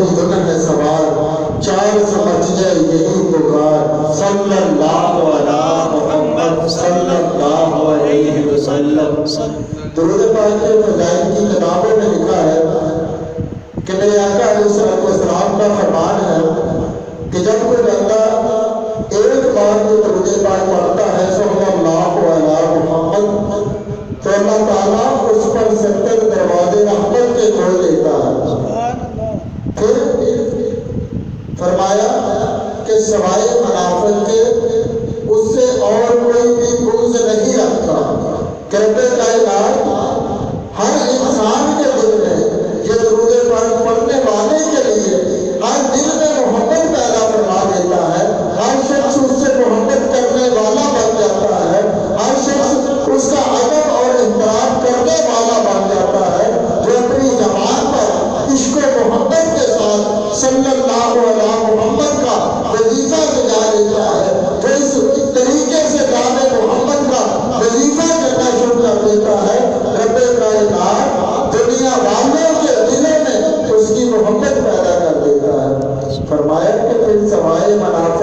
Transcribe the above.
یہی دن ہے سوار، چار سمجھ جائے یہی پکار، صلی اللہ علیہ محمد صلی اللہ علیہ وسلم۔ درود پاک کے فضائل کی کتابوں میں لکھا ہے کہ میرے آقا علیہ السلام کا فرمان ہے کہ جب کوئی بندہ ایک بار یہ درود پاک پڑھتا ہے صلی اللہ علیہ محمد، تو اللہ تعالیٰ اس پر 70 دروازے رحمت کے کھول دیتا ہے۔ پھر فرمایا کہ سوائے منافق کے اس سے اور کوئی بھی بغض نہیں رکھتا کہ رب کائنات ہر انسان کے دل میں یہ درود پاک پڑھنے والے کے لیے ہر دل میں محبت پیدا فرما دیتا ہے، ہر شخص اس سے محبت کرنے والا بن جاتا ہے، ہر شخص اس کا ادب اور احترام کرنے والا بن جاتا ہے، جو اپنی زبان پر عشق و محبت کے ساتھ صلی اللہ علیہ محمد کا وظیفہ سجا لیتا ہے، جو اس طریقے سے نام محمد کا وظیفہ کرنا شروع کر دیتا ہے، رب کائنات دنیا والوں کے دلوں میں اس کی محبت پیدا کر دیتا ہے۔ فرمایا کہ پھر سوائے منافق